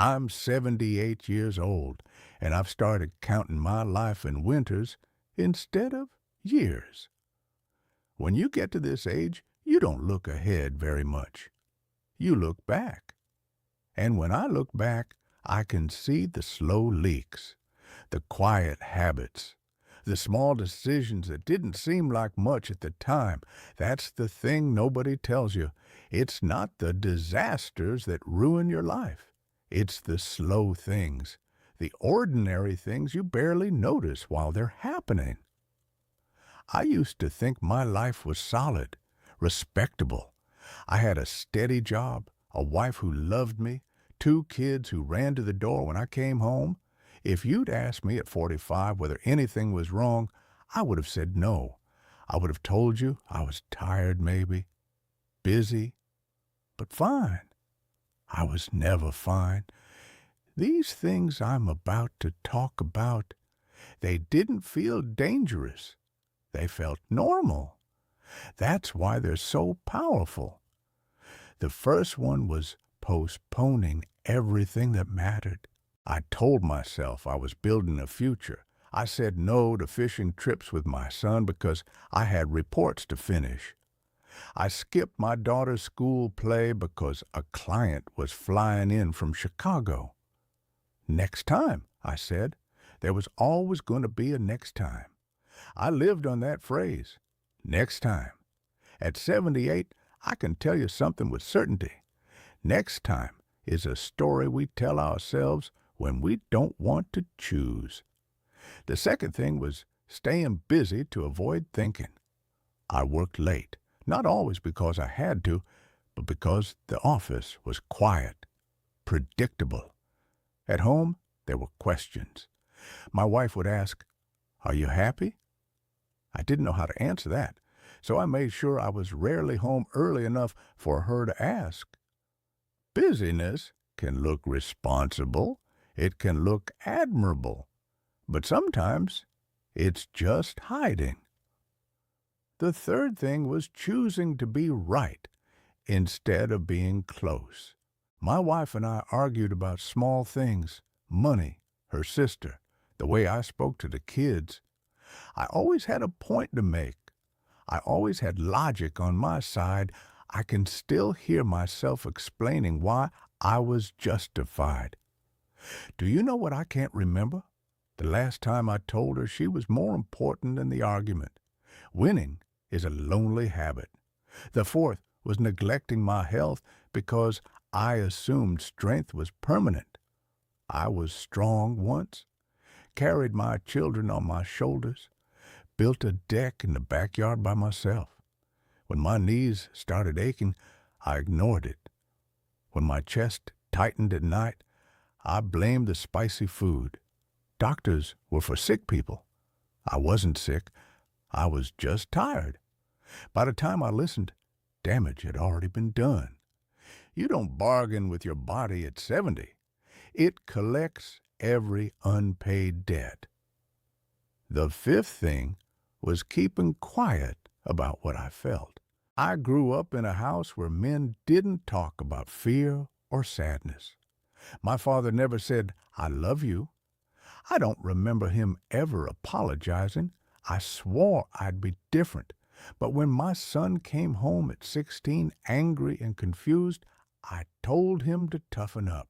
I'm 78 years old, and I've started counting my life in winters instead of years. When you get to this age, you don't look ahead very much. You look back. And when I look back, I can see the slow leaks, the quiet habits, the small decisions that didn't seem like much at the time. That's the thing nobody tells you. It's not the disasters that ruin your life. It's the slow things, the ordinary things you barely notice while they're happening. I used to think my life was solid, respectable. I had a steady job, a wife who loved me, 2 kids who ran to the door when I came home. If you'd asked me at 45 whether anything was wrong, I would have said no. I would have told you I was tired maybe, busy, but fine. I was never fine. These things I'm about to talk about, they didn't feel dangerous. They felt normal. That's why they're so powerful. The first one was postponing everything that mattered. I told myself I was building a future. I said no to fishing trips with my son because I had reports to finish. I skipped my daughter's school play because a client was flying in from Chicago. Next time, I said. There was always going to be a next time. I lived on that phrase, next time. At 78, I can tell you something with certainty. Next time is a story we tell ourselves when we don't want to choose. The second thing was staying busy to avoid thinking. I worked late, not always because I had to, but because the office was quiet, predictable. At home, there were questions. My wife would ask, "Are you happy?" I didn't know how to answer that, so I made sure I was rarely home early enough for her to ask. Busyness can look responsible. It can look admirable. But sometimes it's just hiding. The third thing was choosing to be right instead of being close. My wife and I argued about small things, money, her sister, the way I spoke to the kids. I always had a point to make. I always had logic on my side. I can still hear myself explaining why I was justified. Do you know what I can't remember? The last time I told her she was more important than the argument. Winning is a lonely habit. The fourth was neglecting my health because I assumed strength was permanent. I was strong once, carried my children on my shoulders, built a deck in the backyard by myself. When my knees started aching, I ignored it. When my chest tightened at night, I blamed the spicy food. Doctors were for sick people. I wasn't sick. I was just tired. By the time I listened, damage had already been done. You don't bargain with your body at 70. It collects every unpaid debt. The fifth thing was keeping quiet about what I felt. I grew up in a house where men didn't talk about fear or sadness. My father never said, "I love you." I don't remember him ever apologizing. I swore I'd be different. But when my son came home at 16, angry and confused, I told him to toughen up.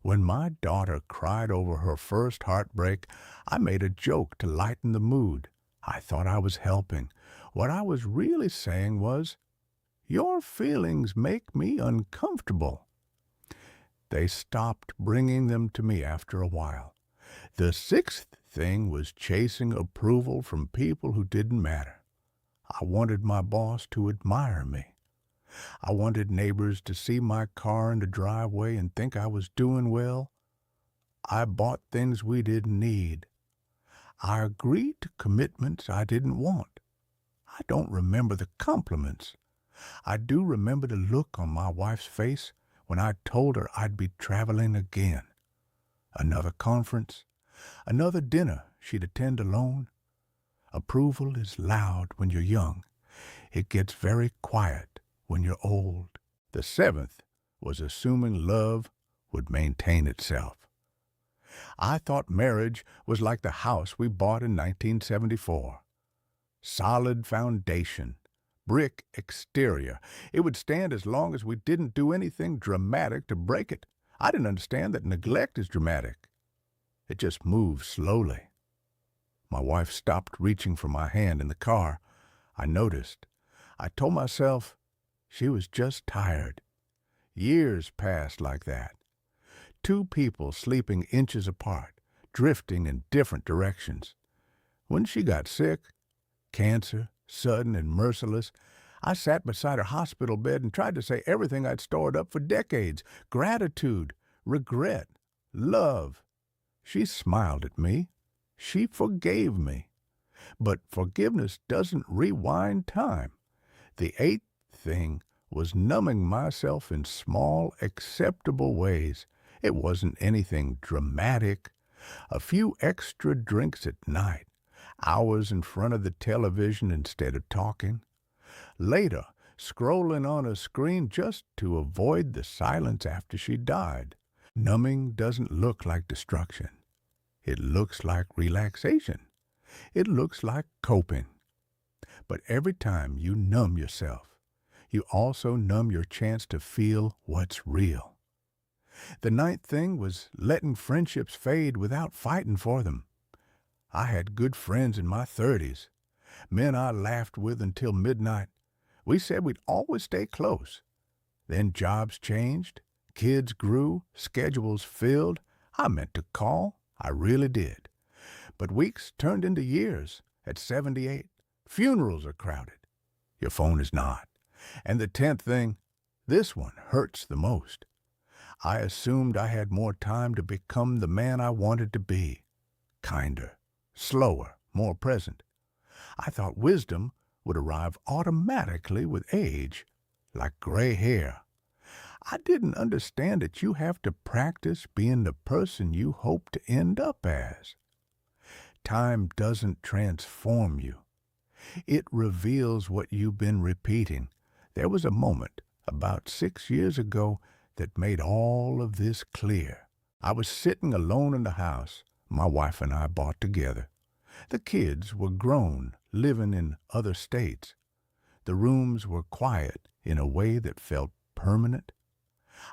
When my daughter cried over her first heartbreak, I made a joke to lighten the mood. I thought I was helping. What I was really saying was, "Your feelings make me uncomfortable." They stopped bringing them to me after a while. The sixth thing was chasing approval from people who didn't matter. I wanted my boss to admire me. I wanted neighbors to see my car in the driveway and think I was doing well. I bought things we didn't need. I agreed to commitments I didn't want. I don't remember the compliments. I do remember the look on my wife's face when I told her I'd be traveling again. Another conference, another dinner she'd attend alone. Approval is loud when you're young. It gets very quiet when you're old. The seventh was assuming love would maintain itself. I thought marriage was like the house we bought in 1974. Solid foundation, brick exterior. It would stand as long as we didn't do anything dramatic to break it. I didn't understand that neglect is dramatic. It just moves slowly. My wife stopped reaching for my hand in the car. I noticed. I told myself she was just tired. Years passed like that. Two people sleeping inches apart, drifting in different directions. When she got sick, cancer, sudden and merciless, I sat beside her hospital bed and tried to say everything I'd stored up for decades: gratitude, regret, love. She smiled at me. She forgave me. But forgiveness doesn't rewind time. The eighth thing was numbing myself in small, acceptable ways. It wasn't anything dramatic. A few extra drinks at night, hours in front of the television instead of talking. Later, scrolling on a screen just to avoid the silence after she died. Numbing doesn't look like destruction. It looks like relaxation. It looks like coping. But every time you numb yourself, you also numb your chance to feel what's real. The ninth thing was letting friendships fade without fighting for them. I had good friends in my 30s, men I laughed with until midnight. We said we'd always stay close. Then jobs changed, kids grew, schedules filled. I meant to call, I really did. But weeks turned into years. At 78, funerals are crowded. Your phone is not. And the 10th thing, this one hurts the most. I assumed I had more time to become the man I wanted to be. Kinder, slower, more present. I thought wisdom would arrive automatically with age, like gray hair. I didn't understand that you have to practice being the person you hope to end up as. Time doesn't transform you. It reveals what you've been repeating. There was a moment about 6 years ago that made all of this clear. I was sitting alone in the house my wife and I bought together. The kids were grown, living in other states. The rooms were quiet in a way that felt permanent.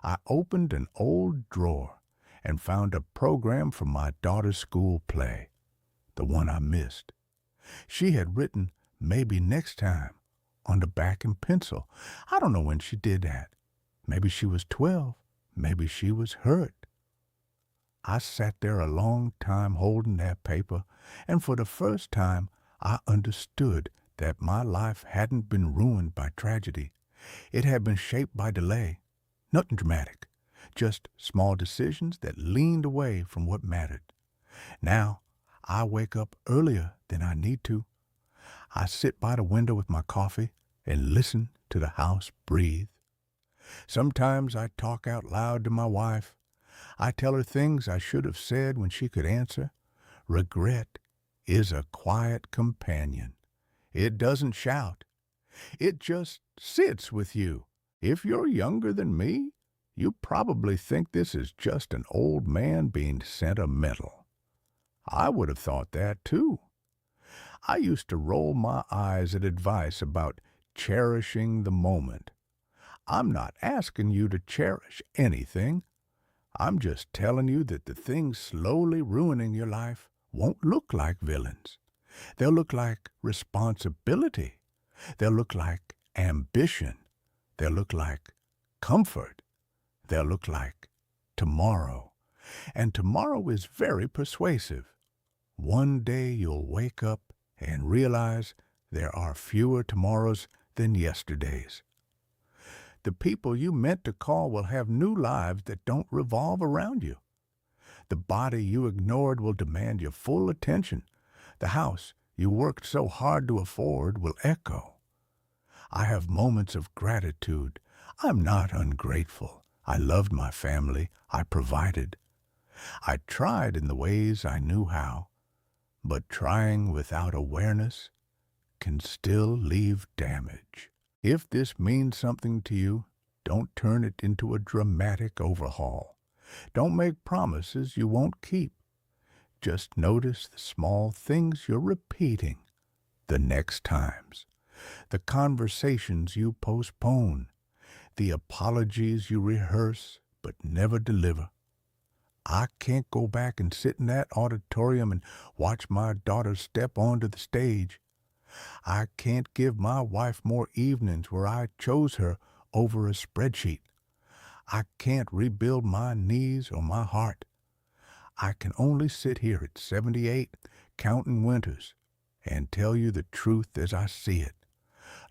I opened an old drawer and found a program from my daughter's school play, the one I missed. She had written "Maybe Next Time" on the back in pencil. I don't know when she did that. Maybe she was 12. Maybe she was hurt. I sat there a long time holding that paper, and for the first time I understood that my life hadn't been ruined by tragedy. It had been shaped by delay. Nothing dramatic, just small decisions that leaned away from what mattered. Now I wake up earlier than I need to. I sit by the window with my coffee and listen to the house breathe. Sometimes I talk out loud to my wife. I tell her things I should have said when she could answer. Regret is a quiet companion. It doesn't shout. It just sits with you. If you're younger than me, you probably think this is just an old man being sentimental. I would have thought that too. I used to roll my eyes at advice about cherishing the moment. I'm not asking you to cherish anything. I'm just telling you that the things slowly ruining your life won't look like villains. They'll look like responsibility. They'll look like ambition. They'll look like comfort. They'll look like tomorrow. And tomorrow is very persuasive. One day you'll wake up and realize there are fewer tomorrows than yesterdays. The people you meant to call will have new lives that don't revolve around you. The body you ignored will demand your full attention. The house you worked so hard to afford will echo. I have moments of gratitude. I'm not ungrateful. I loved my family. I provided. I tried in the ways I knew how, but trying without awareness can still leave damage. If this means something to you, don't turn it into a dramatic overhaul. Don't make promises you won't keep. Just notice the small things you're repeating the next times, the conversations you postpone, the apologies you rehearse but never deliver. I can't go back and sit in that auditorium and watch my daughter step onto the stage. I can't give my wife more evenings where I chose her over a spreadsheet. I can't rebuild my knees or my heart. I can only sit here at 78, counting winters, and tell you the truth as I see it.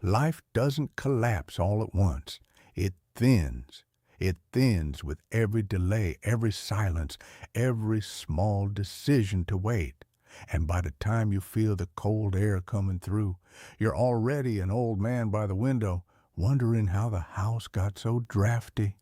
Life doesn't collapse all at once. It thins. It thins with every delay, every silence, every small decision to wait. And by the time you feel the cold air coming through, you're already an old man by the window, wondering how the house got so drafty.